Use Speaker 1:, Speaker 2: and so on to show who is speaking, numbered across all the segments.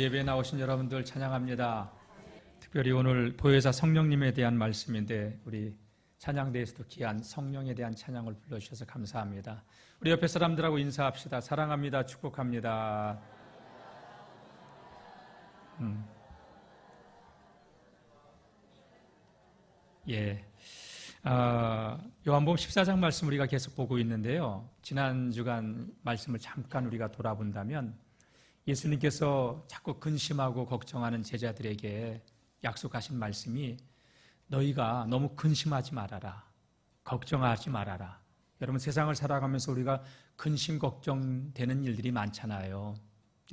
Speaker 1: 예배에 나오신 여러분들 찬양합니다. 특별히 오늘 보혜사 성령님에 대한 말씀인데 우리 찬양대에서도 귀한 성령에 대한 찬양을 불러주셔서 감사합니다. 우리 옆에 사람들하고 인사합시다. 사랑합니다. 축복합니다. 요한복음 14장 말씀 우리가 계속 보고 있는데요. 지난 주간 말씀을 잠깐 우리가 돌아본다면 예수님께서 자꾸 근심하고 걱정하는 제자들에게 약속하신 말씀이 너희가 너무 근심하지 말아라. 걱정하지 말아라. 여러분 세상을 살아가면서 우리가 근심 걱정되는 일들이 많잖아요.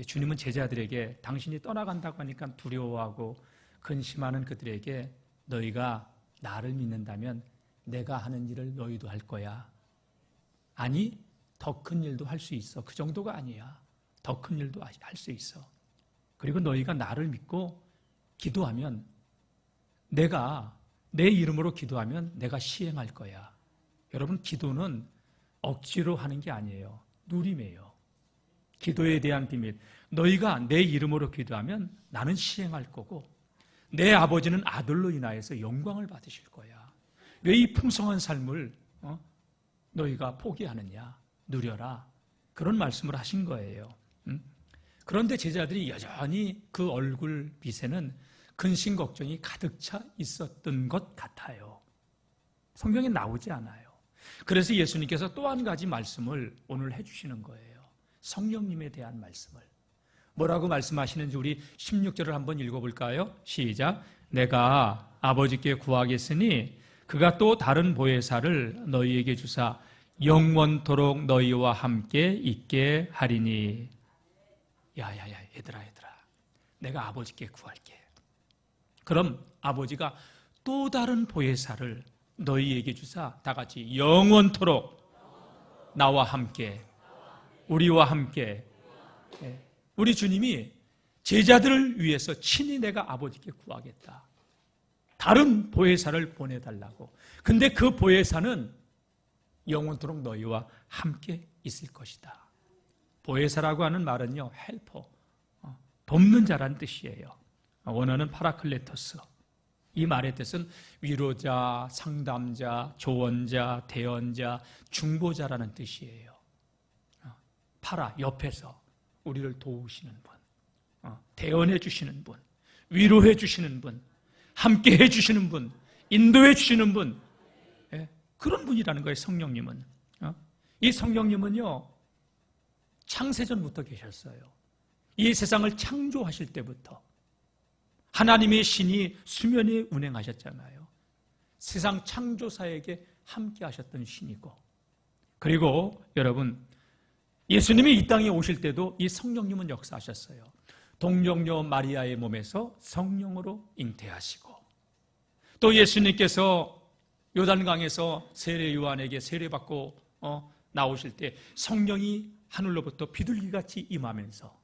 Speaker 1: 주님은 제자들에게 당신이 떠나간다고 하니까 두려워하고 근심하는 그들에게 너희가 나를 믿는다면 내가 하는 일을 너희도 할 거야. 아니 더 큰 일도 할 수 있어. 그 정도가 아니야. 더 큰 일도 할 수 있어. 그리고 너희가 나를 믿고 기도하면 내가 내 이름으로 기도하면 내가 시행할 거야. 여러분 기도는 억지로 하는 게 아니에요. 누림이에요. 기도에 대한 비밀. 너희가 내 이름으로 기도하면 나는 시행할 거고 내 아버지는 아들로 인하여서 영광을 받으실 거야. 왜 이 풍성한 삶을 너희가 포기하느냐. 누려라. 그런 말씀을 하신 거예요. 그런데 제자들이 여전히 그 얼굴 빛에는 근심 걱정이 가득 차 있었던 것 같아요. 성경에 나오지 않아요. 그래서 예수님께서 또 한 가지 말씀을 오늘 해주시는 거예요. 성령님에 대한 말씀을. 뭐라고 말씀하시는지 우리 16절을 한번 읽어볼까요? 시작. 내가 아버지께 구하겠으니 그가 또 다른 보혜사를 너희에게 주사 영원토록 너희와 함께 있게 하리니. 야야야 얘들아 내가 아버지께 구할게. 그럼 아버지가 또 다른 보혜사를 너희에게 주사 다 같이 영원토록 나와 함께 우리와 함께. 우리 주님이 제자들을 위해서 친히 내가 아버지께 구하겠다. 다른 보혜사를 보내달라고. 근데 그 보혜사는 영원토록 너희와 함께 있을 것이다. 보혜사라고 하는 말은요, 헬퍼, 돕는 자란 뜻이에요. 원어는 파라클레토스. 이 말의 뜻은 위로자, 상담자, 조언자, 대언자, 중보자라는 뜻이에요. 파라, 옆에서 우리를 도우시는 분, 대언해 주시는 분, 위로해 주시는 분, 함께 해 주시는 분, 인도해 주시는 분, 그런 분이라는 거예요. 성령님은. 이 성령님은요 창세전부터 계셨어요. 이 세상을 창조하실 때부터 하나님의 신이 수면에 운행하셨잖아요. 세상 창조사에게 함께 하셨던 신이고, 그리고 여러분 예수님이 이 땅에 오실 때도 이 성령님은 역사하셨어요. 동정녀 마리아의 몸에서 성령으로 잉태하시고, 또 예수님께서 요단강에서 세례 요한에게 세례받고 나오실 때 성령이 하늘로부터 비둘기같이 임하면서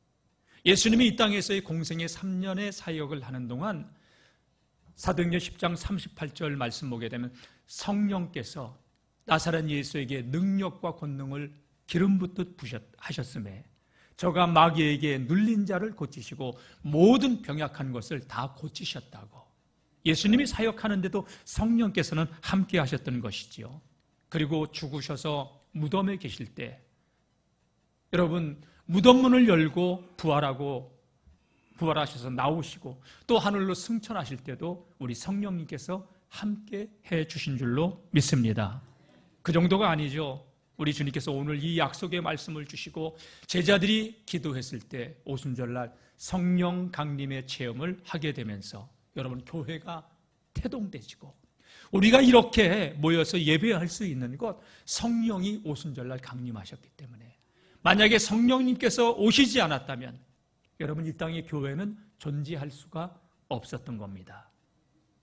Speaker 1: 예수님이 이 땅에서의 공생의 3년의 사역을 하는 동안 사도행전 10장 38절 말씀 보게 되면 성령께서 나사렛 예수에게 능력과 권능을 기름 붓듯 하셨음에 저가 마귀에게 눌린 자를 고치시고 모든 병약한 것을 다 고치셨다고. 예수님이 사역하는데도 성령께서는 함께 하셨던 것이지요. 그리고 죽으셔서 무덤에 계실 때 여러분 무덤 문을 열고 부활하셔서 나오시고 또 하늘로 승천하실 때도 우리 성령님께서 함께 해 주신 줄로 믿습니다. 그 정도가 아니죠. 우리 주님께서 오늘 이 약속의 말씀을 주시고 제자들이 기도했을 때 오순절날 성령 강림의 체험을 하게 되면서 여러분 교회가 태동되시고 우리가 이렇게 모여서 예배할 수 있는 것, 성령이 오순절날 강림하셨기 때문에. 만약에 성령님께서 오시지 않았다면 여러분 이 땅의 교회는 존재할 수가 없었던 겁니다.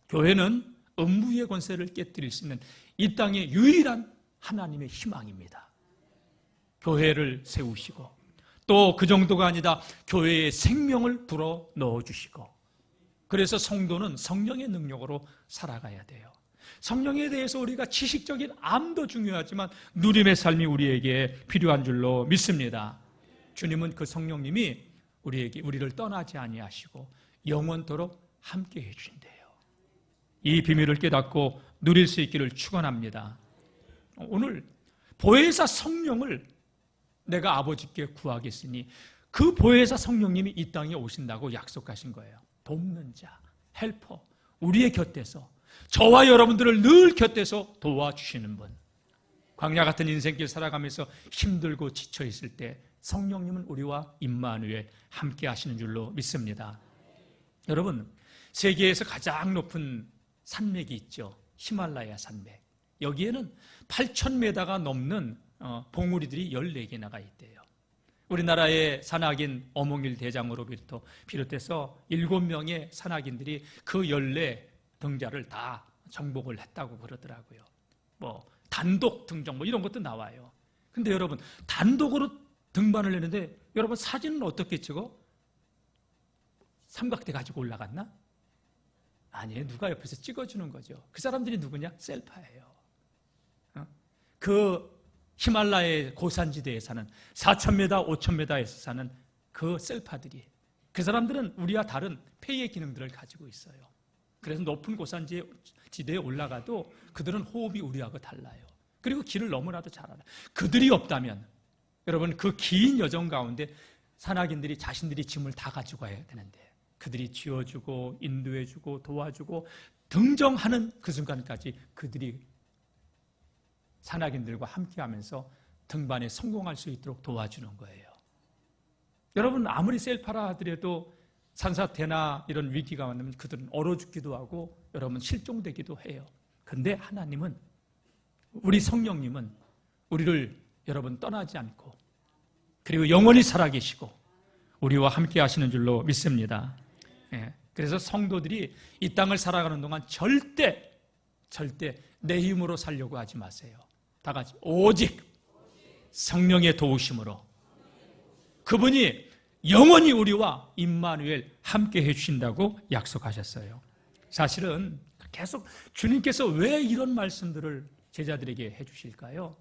Speaker 1: 교회는 음부의 권세를 깨뜨릴 수 있는 이 땅의 유일한 하나님의 희망입니다. 교회를 세우시고 또 그 정도가 아니라 교회에 생명을 불어 넣어주시고, 그래서 성도는 성령의 능력으로 살아가야 돼요. 성령에 대해서 우리가 지식적인 암도 중요하지만 누림의 삶이 우리에게 필요한 줄로 믿습니다. 주님은 그 성령님이 우리를 떠나지 아니하시고 영원토록 함께 해주신대요. 이 비밀을 깨닫고 누릴 수 있기를 축원합니다. 오늘 보혜사 성령을 내가 아버지께 구하겠으니 그 보혜사 성령님이 이 땅에 오신다고 약속하신 거예요. 돕는 자, 헬퍼, 우리의 곁에서, 저와 여러분들을 늘 곁에서 도와주시는 분. 광야 같은 인생길 살아가면서 힘들고 지쳐 있을 때 성령님은 우리와 임마누엘 함께 하시는 줄로 믿습니다. 여러분, 세계에서 가장 높은 산맥이 있죠. 히말라야 산맥. 여기에는 8,000m가 넘는 봉우리들이 14개나가 있대요. 우리나라의 산악인 어몽일 대장으로 비롯해서 7명의 산악인들이 그 14등자를 다 정복을 했다고 그러더라고요. 단독 등정 이런 것도 나와요. 근데 여러분, 단독으로 등반을 했는데 여러분 사진은 어떻게 찍어? 삼각대 가지고 올라갔나? 아니에요. 누가 옆에서 찍어주는 거죠. 그 사람들이 누구냐? 셀파예요. 그 히말라야의 고산지대에 사는 4,000m, 5,000m에서 사는 그 셀파들이, 그 사람들은 우리와 다른 폐의 기능들을 가지고 있어요. 그래서 높은 고산지대에 올라가도 그들은 호흡이 우리하고 달라요. 그리고 길을 너무나도 잘 알아요. 그들이 없다면 여러분 그 긴 여정 가운데 산악인들이 자신들이 짐을 다 가지고 가야 되는데 그들이 쥐어주고 인도해주고 도와주고 등정하는 그 순간까지 그들이 산악인들과 함께하면서 등반에 성공할 수 있도록 도와주는 거예요. 여러분 아무리 셀파라 하더라도 산사태나 이런 위기가 만나면 그들은 얼어 죽기도 하고 여러분 실종되기도 해요. 그런데 하나님은, 우리 성령님은 우리를 여러분 떠나지 않고 그리고 영원히 살아계시고 우리와 함께 하시는 줄로 믿습니다. 그래서 성도들이 이 땅을 살아가는 동안 절대 내 힘으로 살려고 하지 마세요. 다 같이 오직 성령의 도우심으로 그분이 영원히 우리와 임마누엘 함께 해주신다고 약속하셨어요. 사실은 계속 주님께서 왜 이런 말씀들을 제자들에게 해주실까요?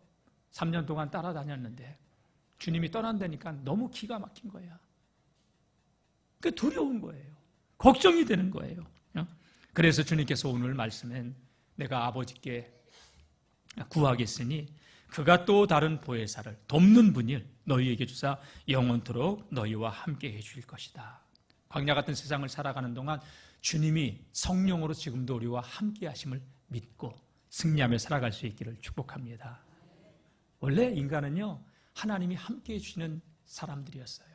Speaker 1: 3년 동안 따라다녔는데 주님이 떠난다니까 너무 기가 막힌 거야. 그 두려운 거예요. 걱정이 되는 거예요. 그래서 주님께서 오늘 말씀엔 내가 아버지께 구하겠으니 그가 또 다른 보혜사를 돕는 분을 너희에게 주사 영원토록 너희와 함께 해주실 것이다. 광야 같은 세상을 살아가는 동안 주님이 성령으로 지금도 우리와 함께 하심을 믿고 승리하며 살아갈 수 있기를 축복합니다. 원래 인간은요, 하나님이 함께 해주시는 사람들이었어요.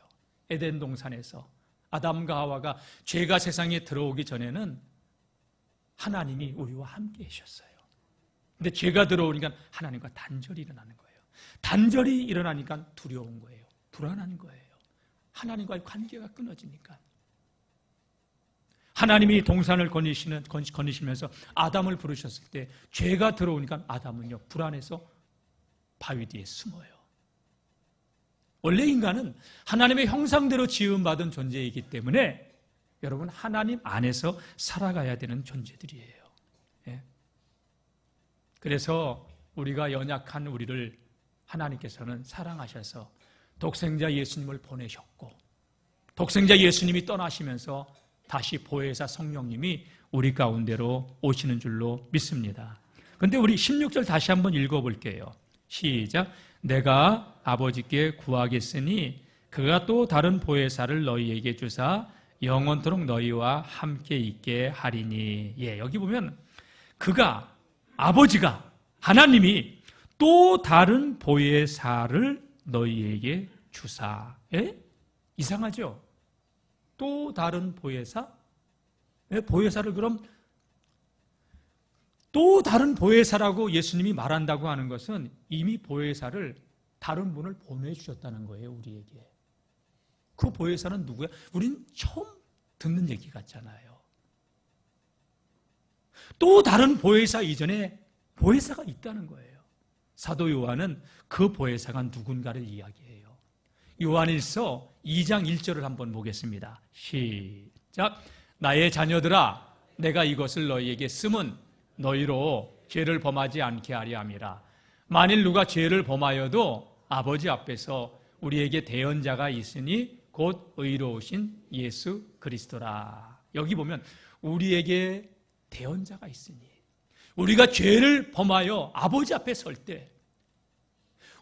Speaker 1: 에덴 동산에서 아담과 하와가 죄가 세상에 들어오기 전에는 하나님이 우리와 함께 하셨어요. 근데 죄가 들어오니까 하나님과 단절이 일어나는 거예요. 단절이 일어나니까 두려운 거예요. 불안한 거예요. 하나님과의 관계가 끊어지니까. 하나님이 동산을 거니시면서 아담을 부르셨을 때 죄가 들어오니까 아담은요 불안해서 바위 뒤에 숨어요. 원래 인간은 하나님의 형상대로 지음받은 존재이기 때문에 여러분 하나님 안에서 살아가야 되는 존재들이에요. 그래서 우리가 연약한 우리를 하나님께서는 사랑하셔서 독생자 예수님을 보내셨고 독생자 예수님이 떠나시면서 다시 보혜사 성령님이 우리 가운데로 오시는 줄로 믿습니다. 그런데 우리 16절 다시 한번 읽어볼게요. 시작. 내가 아버지께 구하겠으니 그가 또 다른 보혜사를 너희에게 주사 영원토록 너희와 함께 있게 하리니. 여기 보면 그가, 아버지가, 하나님이 또 다른 보혜사를 너희에게 주사. 이상하죠? 또 다른 보혜사? 보혜사를 그럼 또 다른 보혜사라고 예수님이 말한다고 하는 것은 이미 보혜사를 다른 분을 보내주셨다는 거예요, 우리에게. 그 보혜사는 누구야? 우린 처음 듣는 얘기 같잖아요. 또 다른 보혜사 이전에 보혜사가 있다는 거예요. 사도 요한은 그 보혜사가 누군가를 이야기해요. 요한일서 2장 1절을 한번 보겠습니다. 시작. 나의 자녀들아, 내가 이것을 너희에게 쓰면 너희로 죄를 범하지 않게 하려 함이라. 만일 누가 죄를 범하여도 아버지 앞에서 우리에게 대언자가 있으니 곧 의로우신 예수 그리스도라. 여기 보면 우리에게 대언자가 있으니, 우리가 죄를 범하여 아버지 앞에 설 때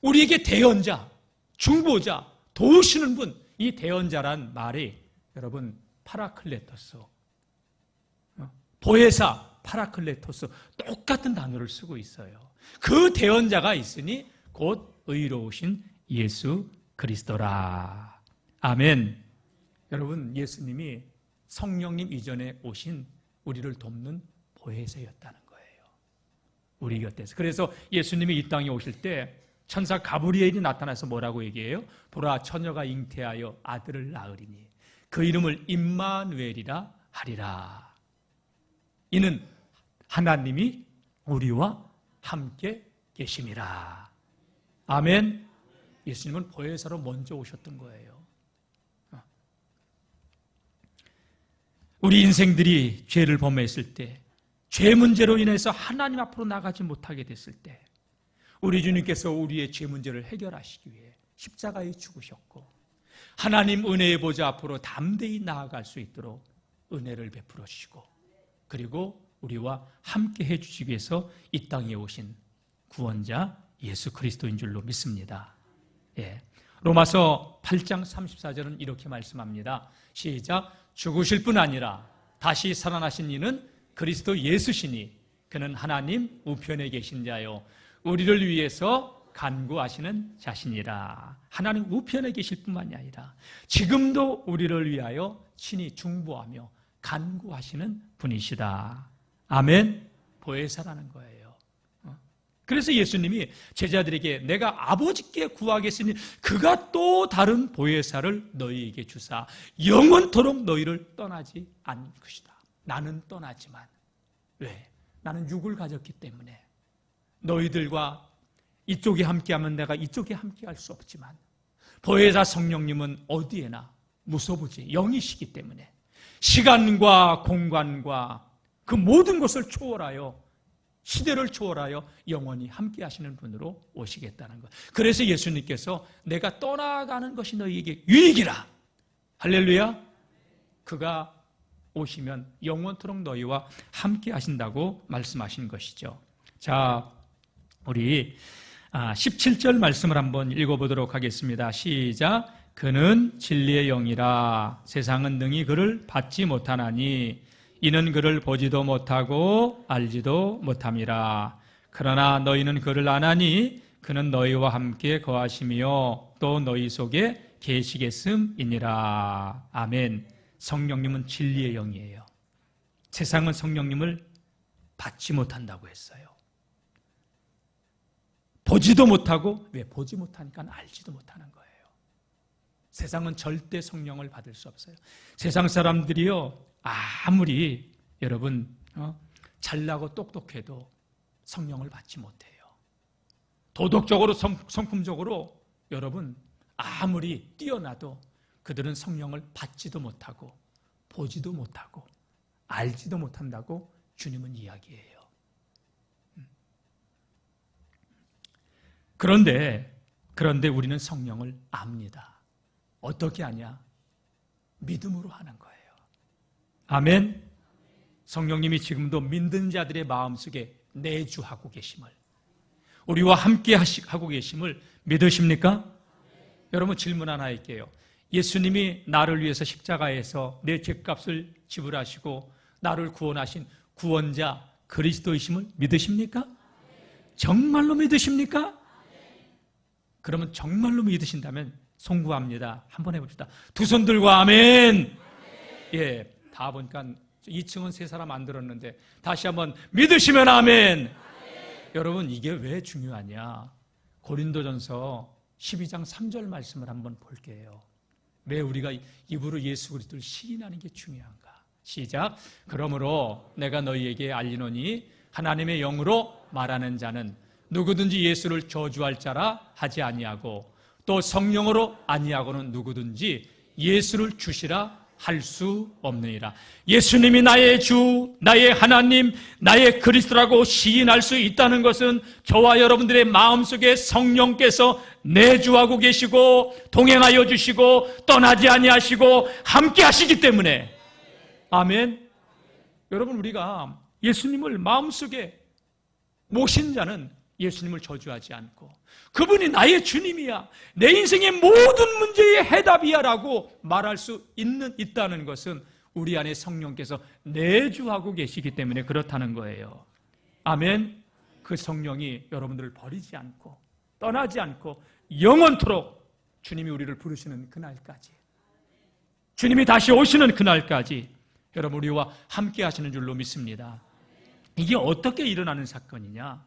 Speaker 1: 우리에게 대언자, 중보자, 도우시는 분, 이 대언자란 말이 여러분 파라클레토스, 보혜사, 파라클레토스 똑같은 단어를 쓰고 있어요. 그 대언자가 있으니 곧 의로우신 예수 그리스도라. 아멘. 여러분, 예수님이 성령님 이전에 오신 우리를 돕는 보혜사였다는 거예요. 우리 곁에서. 그래서 예수님이 이 땅에 오실 때 천사 가브리엘이 나타나서 뭐라고 얘기해요? 보라, 처녀가 잉태하여 아들을 낳으리니 그 이름을 임마누엘이라 하리라. 이는 하나님이 우리와 함께 계심이라. 아멘. 예수님은 보혜사로 먼저 오셨던 거예요. 우리 인생들이 죄를 범했을 때, 죄 문제로 인해서 하나님 앞으로 나가지 못하게 됐을 때, 우리 주님께서 우리의 죄 문제를 해결하시기 위해 십자가에 죽으셨고 하나님 은혜의 보좌 앞으로 담대히 나아갈 수 있도록 은혜를 베풀어 주시고, 그리고 우리와 함께 해주시기 위해서 이 땅에 오신 구원자 예수 그리스도인 줄로 믿습니다. 예. 로마서 8장 34절은 이렇게 말씀합니다. 시작. 죽으실 뿐 아니라 다시 살아나신 이는 그리스도 예수시니 그는 하나님 우편에 계신 자요 우리를 위해서 간구하시는 자신이라. 하나님 우편에 계실 뿐만이 아니라 지금도 우리를 위하여 친히 중보하며 간구하시는 분이시다. 아멘. 보혜사라는 거예요. 그래서 예수님이 제자들에게 내가 아버지께 구하겠으니 그가 또 다른 보혜사를 너희에게 주사 영원토록 너희를 떠나지 않을 것이다. 나는 떠나지만, 왜? 나는 육을 가졌기 때문에 너희들과 이쪽에 함께하면 내가 이쪽에 함께할 수 없지만 보혜사 성령님은 어디에나 무소부지 영이시기 때문에 시간과 공간과 그 모든 것을 초월하여, 시대를 초월하여 영원히 함께 하시는 분으로 오시겠다는 것. 그래서 예수님께서 내가 떠나가는 것이 너희에게 유익이라. 할렐루야. 그가 오시면 영원토록 너희와 함께 하신다고 말씀하신 것이죠. 자, 우리 17절 말씀을 한번 읽어보도록 하겠습니다. 시작. 그는 진리의 영이라. 세상은 능히 그를 받지 못하나니 이는 그를 보지도 못하고 알지도 못함이라. 그러나 너희는 그를 아나니 그는 너희와 함께 거하시며 또 너희 속에 계시겠음이니라. 아멘. 성령님은 진리의 영이에요. 세상은 성령님을 받지 못한다고 했어요. 보지도 못하고, 왜? 보지 못하니까 알지도 못하는 거예요. 세상은 절대 성령을 받을 수 없어요. 세상 사람들이요, 아무리 여러분 잘나고 똑똑해도 성령을 받지 못해요. 도덕적으로 성품적으로 여러분 아무리 뛰어나도 그들은 성령을 받지도 못하고 보지도 못하고 알지도 못한다고 주님은 이야기해요. 그런데 우리는 성령을 압니다. 어떻게 아냐? 믿음으로 하는 거예요. 아멘. 성령님이 지금도 믿는 자들의 마음속에 내주하고 계심을, 우리와 함께 하고 계심을 믿으십니까? 여러분, 질문 하나 할게요. 예수님이 나를 위해서 십자가에서 내 죄값을 지불하시고 나를 구원하신 구원자 그리스도이심을 믿으십니까? 정말로 믿으십니까? 그러면 정말로 믿으신다면 송구합니다. 한번 해봅시다. 두 손 들고 아멘. 예. 다 보니까 2층은 세 사람 안 들었는데 다시 한번 믿으시면 아멘. 여러분, 이게 왜 중요하냐? 고린도전서 12장 3절 말씀을 한번 볼게요. 왜 우리가 입으로 예수 그리스도를 시인하는 게 중요한가? 시작. 그러므로 내가 너희에게 알리노니 하나님의 영으로 말하는 자는 누구든지 예수를 저주할 자라 하지 아니하고 또 성령으로 아니하고는 누구든지 예수를 주시라 할 수 없느니라. 예수님이 나의 주, 나의 하나님, 나의 그리스도라고 시인할 수 있다는 것은 저와 여러분들의 마음속에 성령께서 내주하고 계시고 동행하여 주시고 떠나지 아니하시고 함께 하시기 때문에. 아멘. 여러분, 우리가 예수님을 마음속에 모신 자는 예수님을 저주하지 않고 그분이 나의 주님이야, 내 인생의 모든 문제의 해답이야 라고 말할 수 있다는 것은 우리 안에 성령께서 내주하고 계시기 때문에 그렇다는 거예요. 아멘. 그 성령이 여러분들을 버리지 않고 떠나지 않고 영원토록 주님이 우리를 부르시는 그날까지, 주님이 다시 오시는 그날까지 여러분 우리와 함께 하시는 줄로 믿습니다. 이게 어떻게 일어나는 사건이냐?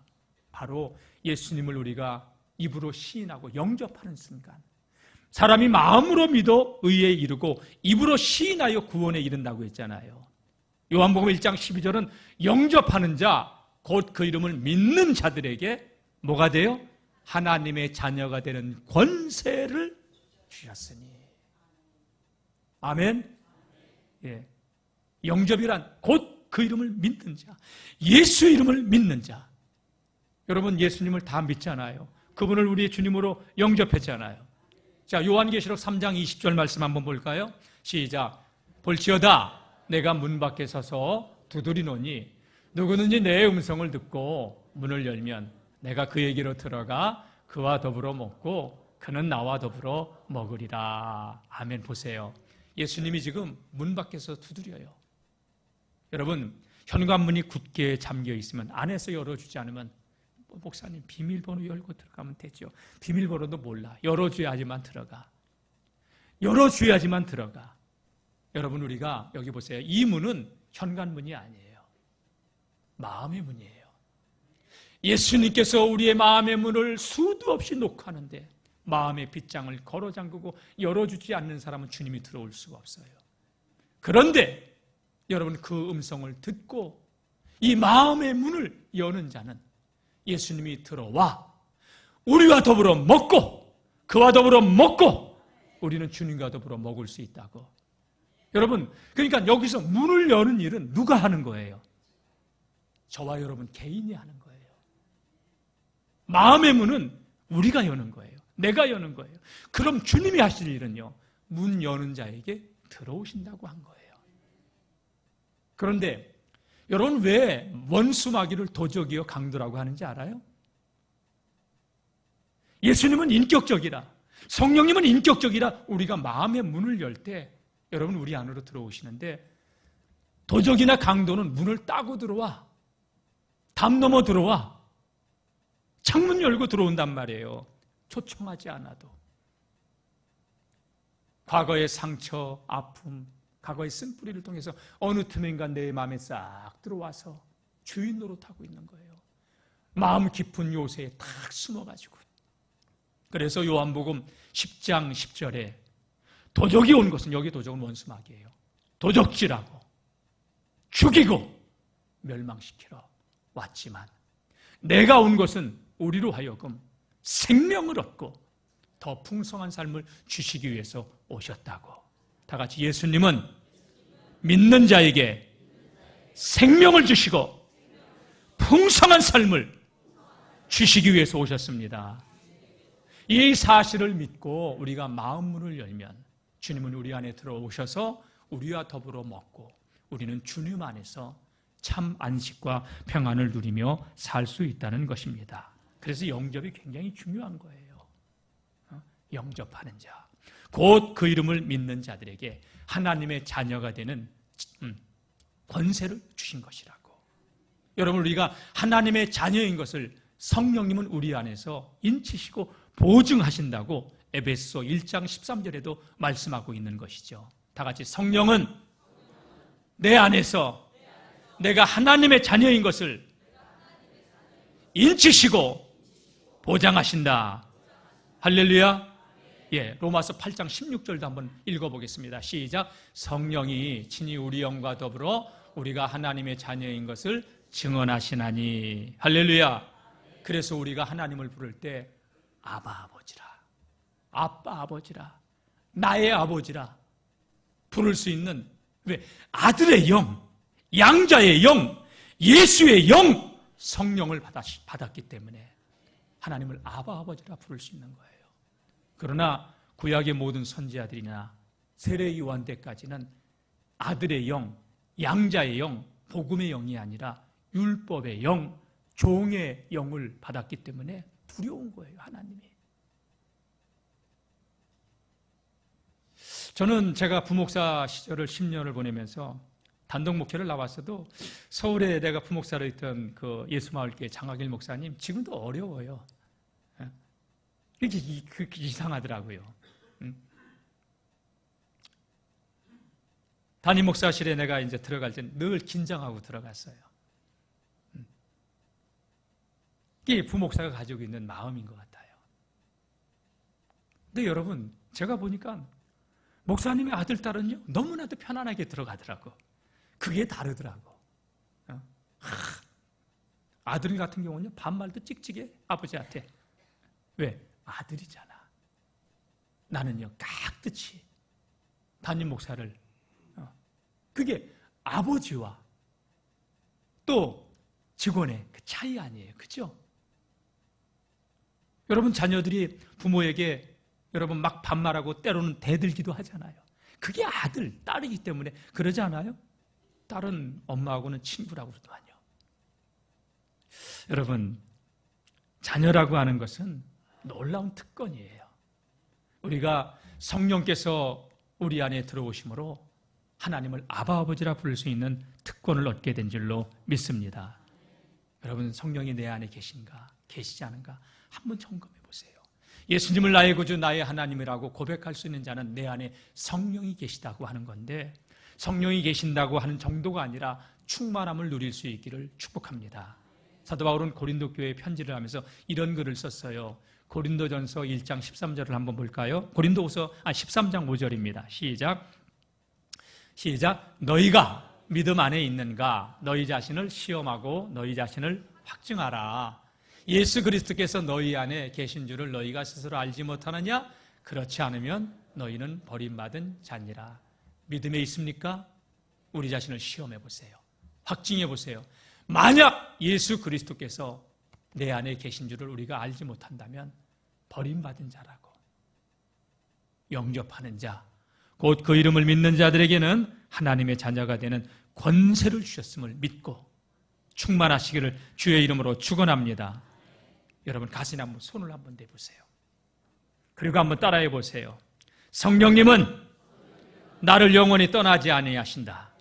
Speaker 1: 바로 예수님을 우리가 입으로 시인하고 영접하는 순간, 사람이 마음으로 믿어 의에 이르고 입으로 시인하여 구원에 이른다고 했잖아요. 요한복음 1장 12절은 영접하는 자, 곧 그 이름을 믿는 자들에게 뭐가 돼요? 하나님의 자녀가 되는 권세를 주셨으니. 아멘. 예. 영접이란 곧 그 이름을 믿는 자, 예수 이름을 믿는 자. 여러분, 예수님을 다 믿잖아요. 그분을 우리의 주님으로 영접했잖아요. 자, 요한계시록 3장 20절 말씀 한번 볼까요? 시작. 볼지어다 내가 문 밖에 서서 두드리노니 누구든지 내 음성을 듣고 문을 열면 내가 그에게로 들어가 그와 더불어 먹고 그는 나와 더불어 먹으리라. 아멘. 보세요. 예수님이 지금 문 밖에서 두드려요. 여러분, 현관문이 굳게 잠겨 있으면 안에서 열어주지 않으면 목사님 비밀번호 열고 들어가면 되죠. 비밀번호도 몰라. 열어줘야지만 들어가. 열어줘야지만 들어가. 여러분, 우리가 여기 보세요. 이 문은 현관문이 아니에요. 마음의 문이에요. 예수님께서 우리의 마음의 문을 수도 없이 놓고 하는데 마음의 빗장을 걸어 잠그고 열어주지 않는 사람은 주님이 들어올 수가 없어요. 그런데 여러분, 그 음성을 듣고 이 마음의 문을 여는 자는 예수님이 들어와 우리와 더불어 먹고 그와 더불어 먹고 우리는 주님과 더불어 먹을 수 있다고. 여러분, 그러니까 여기서 문을 여는 일은 누가 하는 거예요? 저와 여러분 개인이 하는 거예요. 마음의 문은 우리가 여는 거예요. 내가 여는 거예요. 그럼 주님이 하실 일은요, 문 여는 자에게 들어오신다고 한 거예요. 그런데 여러분, 왜 원수마귀를 도적이요 강도라고 하는지 알아요? 예수님은 인격적이라, 성령님은 인격적이라 우리가 마음의 문을 열 때 여러분 우리 안으로 들어오시는데, 도적이나 강도는 문을 따고 들어와, 담 넘어 들어와, 창문 열고 들어온단 말이에요. 초청하지 않아도. 과거의 상처, 아픔, 과거의 쓴뿌리를 통해서 어느 틈인가 내 마음에 싹 들어와서 주인 노릇하고 있는 거예요. 마음 깊은 요새에 탁 숨어가지고. 그래서 요한복음 10장 10절에 도적이 온 것은, 여기 도적은 원수마귀예요, 도적질하고 죽이고 멸망시키러 왔지만 내가 온 것은 우리로 하여금 생명을 얻고 더 풍성한 삶을 주시기 위해서 오셨다고. 다 같이, 예수님은 믿는 자에게 생명을 주시고 풍성한 삶을 주시기 위해서 오셨습니다. 이 사실을 믿고 우리가 마음문을 열면 주님은 우리 안에 들어오셔서 우리와 더불어 먹고 우리는 주님 안에서 참 안식과 평안을 누리며 살 수 있다는 것입니다. 그래서 영접이 굉장히 중요한 거예요. 영접하는 자, 곧 그 이름을 믿는 자들에게 하나님의 자녀가 되는 권세를 주신 것이라고. 여러분, 우리가 하나님의 자녀인 것을 성령님은 우리 안에서 인치시고 보증하신다고 에베소 1장 13절에도 말씀하고 있는 것이죠. 다 같이, 성령은 내 안에서 내가 하나님의 자녀인 것을 인치시고 보장하신다. 할렐루야. 예, 로마서 8장 16절도 한번 읽어보겠습니다. 시작. 성령이 친히 우리 영과 더불어 우리가 하나님의 자녀인 것을 증언하시나니. 할렐루야. 그래서 우리가 하나님을 부를 때 아바 아버지라, 아빠 아버지라, 나의 아버지라, 부를 수 있는, 왜? 아들의 영, 양자의 영, 예수의 영, 성령을 받았기 때문에 하나님을 아버지라 부를 수 있는 거예요. 그러나 구약의 모든 선지자들이나 세례 요한 때까지는 아들의 영, 양자의 영, 복음의 영이 아니라 율법의 영, 종의 영을 받았기 때문에 두려운 거예요, 하나님이. 저는 제가 부목사 시절을 10년을 보내면서 단독 목회를 나왔어도 서울에 내가 부목사로 있던 그 예수마을교회 장학일 목사님 지금도 어려워요. 이게 이상하더라고요. 담임 목사실에 내가 이제 들어갈 때 늘 긴장하고 들어갔어요. 이게 부목사가 가지고 있는 마음인 것 같아요. 근데 여러분, 제가 보니까 목사님의 아들, 딸은요, 너무나도 편안하게 들어가더라고. 그게 다르더라고. 아들 같은 경우는요, 반말도 찍찍해, 아버지한테. 왜? 아들이잖아. 나는요, 깍듯이 담임 목사를. 그게 아버지와 또 직원의 그 차이 아니에요. 그죠? 여러분, 자녀들이 부모에게 여러분 막 반말하고 때로는 대들기도 하잖아요. 그게 아들, 딸이기 때문에 그러지 않아요? 딸은 엄마하고는 친구라고 그러더만요. 여러분, 자녀라고 하는 것은 놀라운 특권이에요. 우리가 성령께서 우리 안에 들어오심으로 하나님을 아버지라 부를 수 있는 특권을 얻게 된 줄로 믿습니다. 여러분, 성령이 내 안에 계신가, 계시지 않은가 한번 점검해 보세요. 예수님을 나의 구주, 나의 하나님이라고 고백할 수 있는 자는 내 안에 성령이 계시다고 하는 건데, 성령이 계신다고 하는 정도가 아니라 충만함을 누릴 수 있기를 축복합니다. 사도 바울은 고린도 교회에 편지를 하면서 이런 글을 썼어요. 고린도전서 1장 13절을 한번 볼까요? 고린도후서 13장 5절입니다. 시작. 너희가 믿음 안에 있는가? 너희 자신을 시험하고 너희 자신을 확증하라. 예수 그리스도께서 너희 안에 계신 줄을 너희가 스스로 알지 못하느냐? 그렇지 않으면 너희는 버림받은 자니라. 믿음에 있습니까? 우리 자신을 시험해 보세요. 확증해 보세요. 만약 예수 그리스도께서 내 안에 계신 줄을 우리가 알지 못한다면 버림받은 자라고. 영접하는 자, 곧 그 이름을 믿는 자들에게는 하나님의 자녀가 되는 권세를 주셨음을 믿고 충만하시기를 주의 이름으로 축원합니다. 여러분, 가슴에 한번 손을 한번 대보세요. 그리고 한번 따라해 보세요. 성령님은 나를 영원히 떠나지 아니하신다.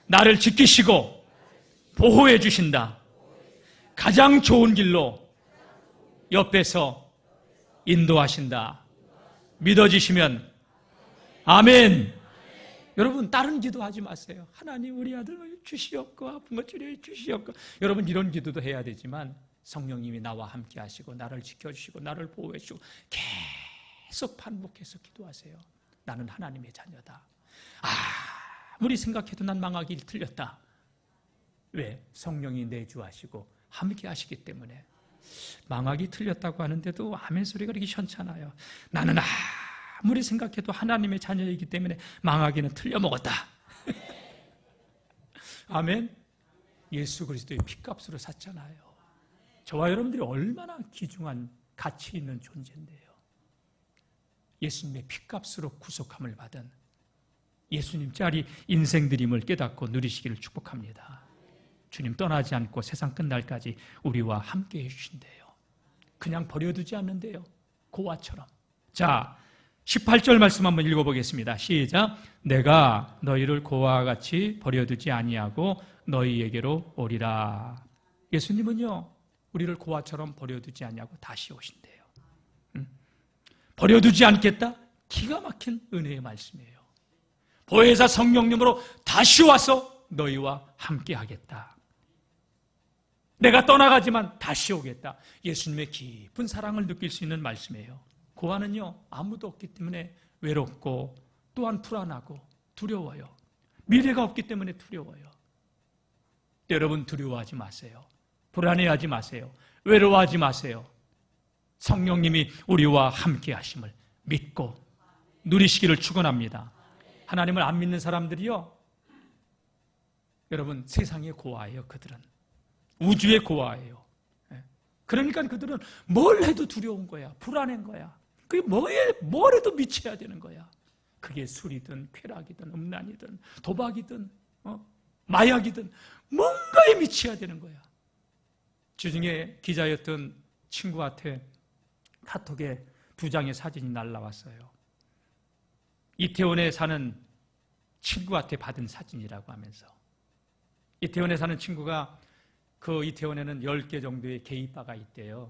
Speaker 1: 나를 지키시고 보호해 주신다. 가장 좋은 길로 옆에서 인도하신다. 믿어지시면 아멘. 여러분, 다른 기도하지 마세요. 하나님, 우리 아들 주시옵고 아픈 것 치료해 주시옵고. 여러분, 이런 기도도 해야 되지만 성령님이 나와 함께 하시고 나를 지켜주시고 나를 보호해 주시고 계속 반복해서 기도하세요. 나는 하나님의 자녀다. 아무리 생각해도 난 망하기 틀렸다. 왜? 성령이 내주하시고 함께 하시기 때문에. 망하기 틀렸다고 하는데도 아멘 소리가 그렇게 현찮아요. 나는 아무리 생각해도 하나님의 자녀이기 때문에 망하기는 틀려먹었다. 아멘. 예수 그리스도의 피값으로 샀잖아요. 저와 여러분들이 얼마나 귀중한 가치 있는 존재인데요. 예수님의 피값으로 구속함을 받은 예수님 짤이 인생드림을 깨닫고 누리시기를 축복합니다. 주님 떠나지 않고 세상 끝날까지 우리와 함께 해주신대요. 그냥 버려두지 않는데요. 고아처럼. 자, 18절 말씀 한번 읽어보겠습니다. 시작. 내가 너희를 고아와 같이 버려두지 아니하고 너희에게로 오리라. 예수님은요, 우리를 고아처럼 버려두지 아니하고 다시 오신대요. 버려두지 않겠다? 기가 막힌 은혜의 말씀이에요. 보혜사 성령님으로 다시 와서 너희와 함께 하겠다. 내가 떠나가지만 다시 오겠다. 예수님의 깊은 사랑을 느낄 수 있는 말씀이에요. 고아는요, 아무도 없기 때문에 외롭고 또한 불안하고 두려워요. 미래가 없기 때문에 두려워요. 여러분, 두려워하지 마세요. 불안해하지 마세요. 외로워하지 마세요. 성령님이 우리와 함께 하심을 믿고 누리시기를 축원합니다. 하나님을 안 믿는 사람들이요, 여러분 세상의 고아예요. 그들은 우주의 고아예요. 그러니까 그들은 뭘 해도 두려운 거야. 불안한 거야. 그게 뭘 해도 미쳐야 되는 거야. 그게 술이든 쾌락이든 음란이든 도박이든 마약이든 뭔가에 미쳐야 되는 거야. 주중에 기자였던 친구한테 카톡에 2장의 사진이 날라왔어요. 이태원에 사는 친구한테 받은 사진이라고 하면서, 이태원에 사는 친구가 그 이태원에는 10개 정도의 게이바가 있대요.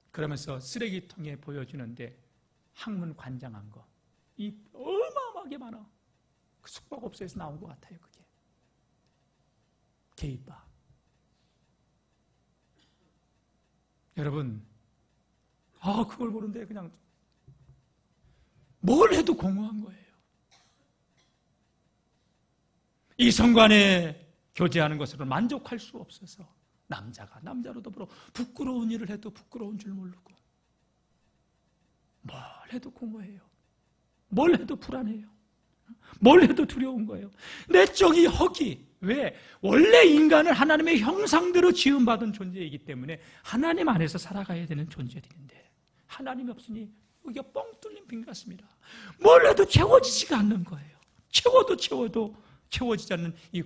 Speaker 1: 그러면서 쓰레기통에 보여주는데 항문 관장한 거, 이 어마어마하게 많아. 그 숙박업소에서 나온 것 같아요. 그게 게이바. 여러분, 그걸 보는데 그냥 뭘 해도 공허한 거예요. 이성간에 교제하는 것으로 만족할 수 없어서 남자가 남자로 더불어 부끄러운 일을 해도 부끄러운 줄 모르고, 뭘 해도 공허해요. 뭘 해도 불안해요. 뭘 해도 두려운 거예요. 내적이 허기. 왜? 원래 인간은 하나님의 형상대로 지음받은 존재이기 때문에 하나님 안에서 살아가야 되는 존재들인데, 하나님이 없으니 여기가 뻥 뚫린 빈 같습니다. 뭘 해도 채워지지가 않는 거예요. 채워도 채워지지 않는 이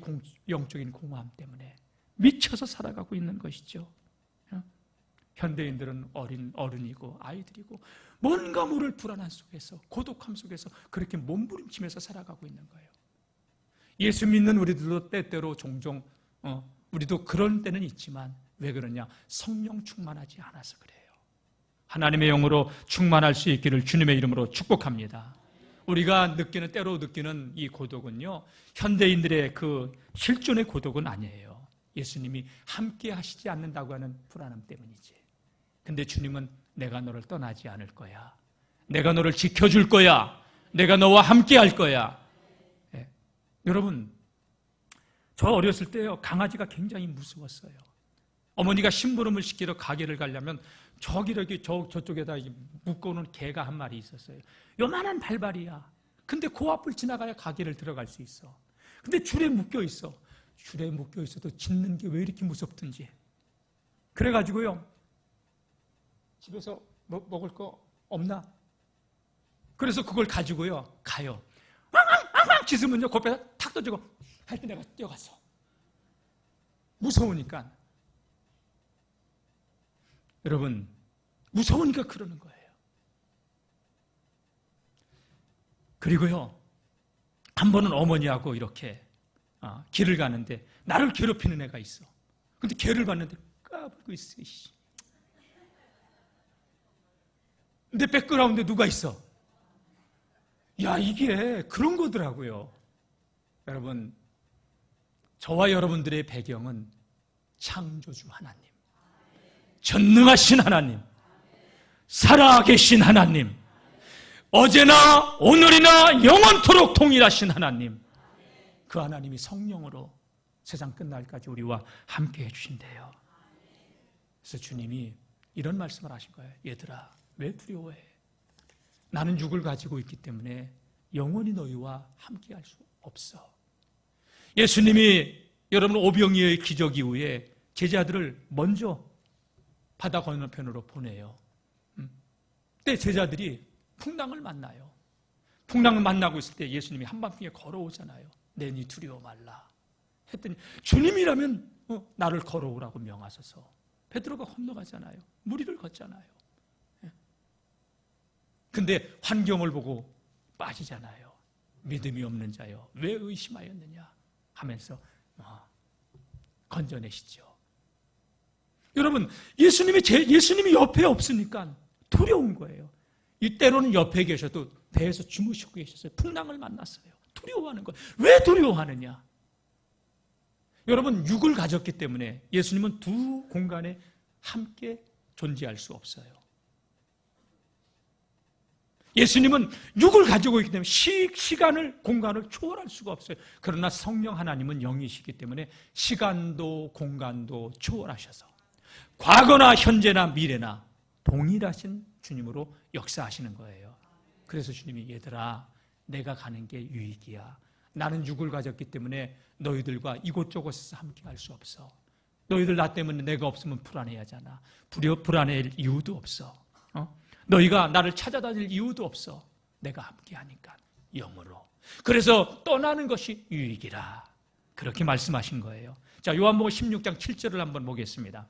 Speaker 1: 영적인 공허함 때문에 미쳐서 살아가고 있는 것이죠. 현대인들은 어른이고 아이들이고 뭔가 모를 불안함 속에서, 고독함 속에서 그렇게 몸부림치면서 살아가고 있는 거예요. 예수 믿는 우리들도 때때로 종종 우리도 그런 때는 있지만, 왜 그러냐? 성령 충만하지 않아서 그래요. 하나님의 영으로 충만할 수 있기를 주님의 이름으로 축복합니다. 우리가 때로 느끼는 이 고독은요, 현대인들의 그 실존의 고독은 아니에요. 예수님이 함께 하시지 않는다고 하는 불안함 때문이지. 근데 주님은 내가 너를 떠나지 않을 거야. 내가 너를 지켜줄 거야. 내가 너와 함께 할 거야. 네. 여러분, 저 어렸을 때요, 강아지가 굉장히 무서웠어요. 어머니가 심부름을 시키러 가게를 가려면 저쪽에다 묶어놓은 개가 한 마리 있었어요. 요만한 발발이야. 근데 그 앞을 지나가야 가게를 들어갈 수 있어. 근데 줄에 묶여 있어. 줄에 묶여 있어도 짖는 게 왜 이렇게 무섭든지. 그래가지고요, 집에서 먹을 거 없나? 그래서 그걸 가지고요 가요. 앙앙 짖으면요, kop에서 탁 던지고 할 때 내가 뛰어갔어. 무서우니까. 여러분, 무서우니까 그러는 거예요. 그리고요, 한 번은 어머니하고 이렇게 길을 가는데 나를 괴롭히는 애가 있어. 근데 개를 봤는데 까불고 있어. 근데 백그라운드에 누가 있어? 야, 이게 그런 거더라고요. 여러분, 저와 여러분들의 배경은 창조주 하나님, 전능하신 하나님, 살아계신 하나님, 어제나 오늘이나 영원토록 동일하신 하나님, 그 하나님이 성령으로 세상 끝날까지 우리와 함께 해주신대요. 그래서 주님이 이런 말씀을 하신 거예요. 얘들아, 왜 두려워해? 나는 육을 가지고 있기 때문에 영원히 너희와 함께 할 수 없어. 예수님이 여러분 오병이어의 기적 이후에 제자들을 먼저 바다 건너편으로 보내요. 그때 제자들이 풍랑을 만나요. 풍랑을 만나고 있을 때 예수님이 한밤중에 걸어오잖아요. 내니 두려워 말라 했더니, 주님이라면 나를 걸어오라고 명하소서. 베드로가 건너가잖아요. 무리를 걷잖아요. 근데 환경을 보고 빠지잖아요. 믿음이 없는 자여, 왜 의심하였느냐 하면서 건져내시죠. 여러분, 예수님이 옆에 없으니까 두려운 거예요. 이때로는 옆에 계셔도 배에서 주무시고 계셨어요. 풍랑을 만났어요. 두려워하는 거예요. 왜 두려워하느냐? 여러분, 육을 가졌기 때문에 예수님은 두 공간에 함께 존재할 수 없어요. 예수님은 육을 가지고 있기 때문에 시간을, 공간을 초월할 수가 없어요. 그러나 성령 하나님은 영이시기 때문에 시간도 공간도 초월하셔서 과거나 현재나 미래나 동일하신 주님으로 역사하시는 거예요. 그래서 주님이 얘들아, 내가 가는 게 유익이야. 나는 육을 가졌기 때문에 너희들과 이곳저곳에서 함께 할 수 없어. 너희들 나 때문에 내가 없으면 불안해하잖아. 불안해할 이유도 없어. 너희가 나를 찾아다닐 이유도 없어. 내가 함께 하니까 영으로. 그래서 떠나는 것이 유익이라. 그렇게 말씀하신 거예요. 자, 요한복음 16장 7절을 한번 보겠습니다.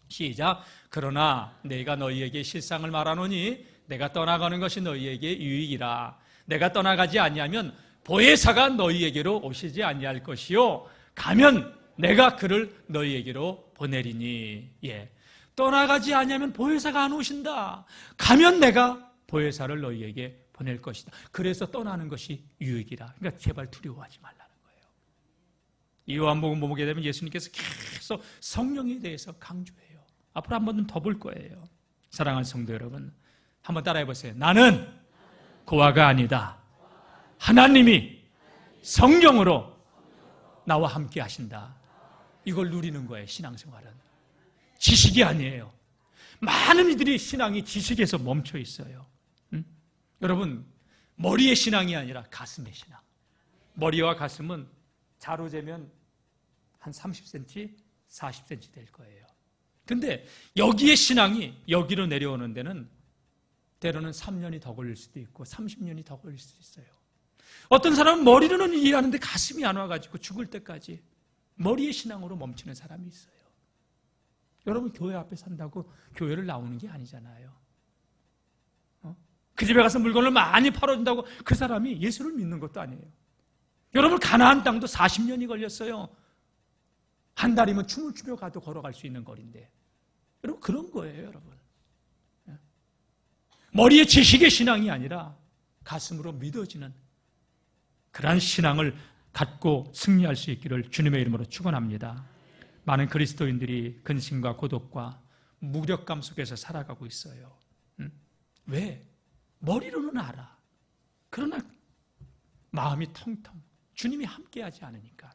Speaker 1: 시작. 그러나 내가 너희에게 실상을 말하노니 내가 떠나가는 것이 너희에게 유익이라. 내가 떠나가지 아니하면 보혜사가 너희에게로 오시지 아니할 것이요 가면 내가 그를 너희에게로 보내리니. 예. 떠나가지 아니하면 보혜사가 안 오신다. 가면 내가 보혜사를 너희에게 보낼 것이다. 그래서 떠나는 것이 유익이라. 그러니까 제발 두려워하지 말라는 거예요. 이 요한복음 보게 되면 예수님께서 계속 성령에 대해서 강조해요. 앞으로 한 번 더 볼 거예요. 사랑하는 성도 여러분, 한번 따라해 보세요. 나는 고아가 아니다. 하나님이 성령으로 나와 함께 하신다. 이걸 누리는 거예요. 신앙생활은 지식이 아니에요. 많은 이들이 신앙이 지식에서 멈춰 있어요. 여러분, 머리의 신앙이 아니라 가슴의 신앙. 머리와 가슴은 자로 재면 한 30cm, 40cm 될 거예요. 근데 여기에 신앙이 여기로 내려오는 데는 때로는 3년이 더 걸릴 수도 있고 30년이 더 걸릴 수도 있어요. 어떤 사람은 머리로는 이해하는데 가슴이 안 와가지고 죽을 때까지 머리의 신앙으로 멈추는 사람이 있어요. 여러분, 교회 앞에 산다고 교회를 나오는 게 아니잖아요. 그 집에 가서 물건을 많이 팔아준다고 그 사람이 예수를 믿는 것도 아니에요. 여러분, 가나안 땅도 40년이 걸렸어요. 한 달이면 춤을 추며 가도 걸어갈 수 있는 거리인데. 여러분, 그런 거예요, 여러분. 머리의 지식의 신앙이 아니라 가슴으로 믿어지는 그러한 신앙을 갖고 승리할 수 있기를 주님의 이름으로 축원합니다. 많은 그리스도인들이 근심과 고독과 무력감 속에서 살아가고 있어요. 왜? 머리로는 알아. 그러나 마음이 텅텅. 주님이 함께하지 않으니까.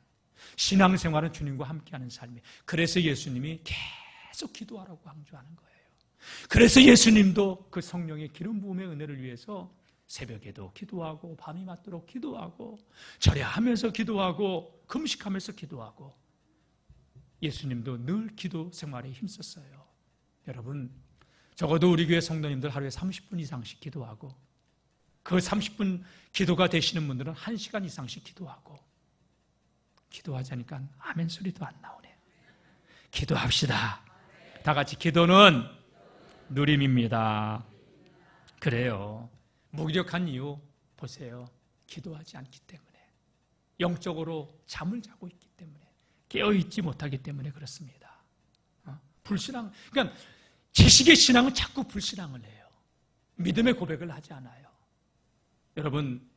Speaker 1: 신앙생활은 주님과 함께하는 삶이에요. 그래서 예수님이 계속 기도하라고 강조하는 거예요. 그래서 예수님도 그 성령의 기름 부음의 은혜를 위해서 새벽에도 기도하고 밤이 맞도록 기도하고 절야하면서 기도하고 금식하면서 기도하고 예수님도 늘 기도 생활에 힘썼어요. 여러분, 적어도 우리 교회 성도님들 하루에 30분 이상씩 기도하고 그 30분 기도가 되시는 분들은 1시간 이상씩 기도하고 기도하자니까 아멘 소리도 안 나오네요. 기도합시다. 다 같이 기도는 누림입니다. 그래요. 무기력한 이유 보세요. 기도하지 않기 때문에, 영적으로 잠을 자고 있기 때문에, 깨어있지 못하기 때문에 그렇습니다. 불신앙, 그러니까 지식의 신앙은 자꾸 불신앙을 해요. 믿음의 고백을 하지 않아요. 여러분,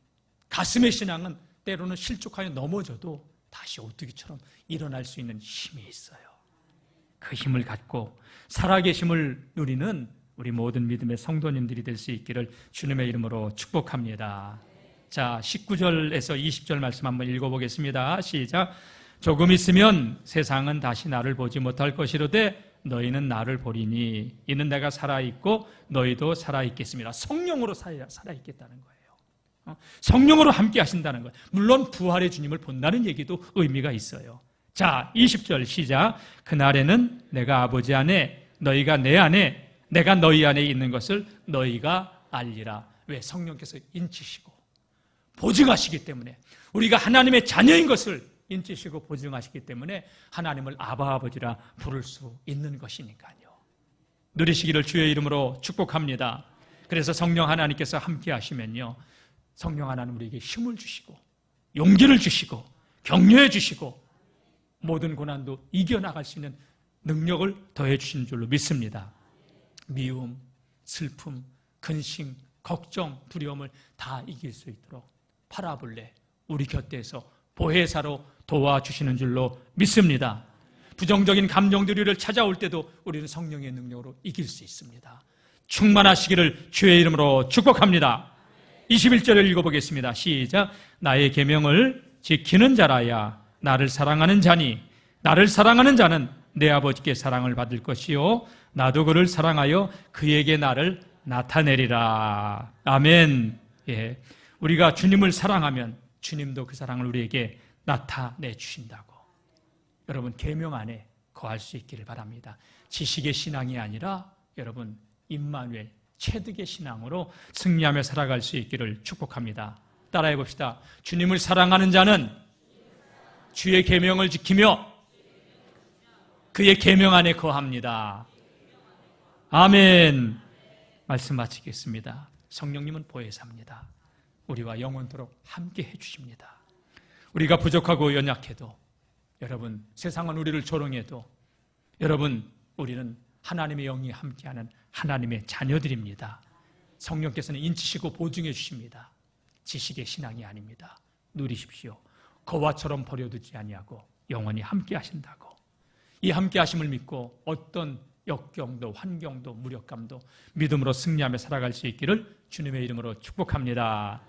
Speaker 1: 가슴의 신앙은 때로는 실족하여 넘어져도 다시 오뚜기처럼 일어날 수 있는 힘이 있어요. 그 힘을 갖고 살아계심을 누리는 우리 모든 믿음의 성도님들이 될 수 있기를 주님의 이름으로 축복합니다. 자, 19절에서 20절 말씀 한번 읽어보겠습니다. 시작. 조금 있으면 세상은 다시 나를 보지 못할 것이로되 너희는 나를 보리니 이는 내가 살아있고 너희도 살아있겠습니다. 성령으로 살아있겠다는 거예요. 성령으로 함께 하신다는 거예요. 물론 부활의 주님을 본다는 얘기도 의미가 있어요. 자, 20절 시작. 그날에는 내가 아버지 안에 너희가 내 안에 내가 너희 안에 있는 것을 너희가 알리라. 왜? 성령께서 인치시고 보증하시기 때문에, 우리가 하나님의 자녀인 것을 인치시고 보증하시기 때문에 하나님을 아바 아버지라 부를 수 있는 것이니까요. 누리시기를 주의 이름으로 축복합니다. 그래서 성령 하나님께서 함께 하시면요, 성령 하나님 우리에게 힘을 주시고 용기를 주시고 격려해 주시고 모든 고난도 이겨나갈 수 있는 능력을 더해 주시는 줄로 믿습니다. 미움, 슬픔, 근심, 걱정, 두려움을 다 이길 수 있도록 파라볼레 우리 곁에서 보혜사로 도와주시는 줄로 믿습니다. 부정적인 감정들이 우리를 찾아올 때도 우리는 성령의 능력으로 이길 수 있습니다. 충만하시기를 주의 이름으로 축복합니다. 21절을 읽어보겠습니다. 시작. 나의 계명을 지키는 자라야 나를 사랑하는 자니 나를 사랑하는 자는 내 아버지께 사랑을 받을 것이요 나도 그를 사랑하여 그에게 나를 나타내리라. 아멘. 예. 우리가 주님을 사랑하면 주님도 그 사랑을 우리에게 나타내 주신다고. 여러분, 계명 안에 거할 수 있기를 바랍니다. 지식의 신앙이 아니라 여러분 임마누엘 체득의 신앙으로 승리하며 살아갈 수 있기를 축복합니다. 따라해 봅시다. 주님을 사랑하는 자는 주의 계명을 지키며 그의 계명 안에 거합니다. 아멘. 말씀 마치겠습니다. 성령님은 보혜사입니다. 우리와 영원토록 함께 해주십니다. 우리가 부족하고 연약해도, 여러분 세상은 우리를 조롱해도, 여러분 우리는 하나님의 영이 함께하는 하나님의 자녀들입니다. 성령께서는 인치시고 보증해 주십니다. 지식의 신앙이 아닙니다. 누리십시오. 거와처럼 버려두지 아니하고 영원히 함께 하신다고. 이 함께 하심을 믿고 어떤 역경도 환경도 무력감도 믿음으로 승리하며 살아갈 수 있기를 주님의 이름으로 축복합니다.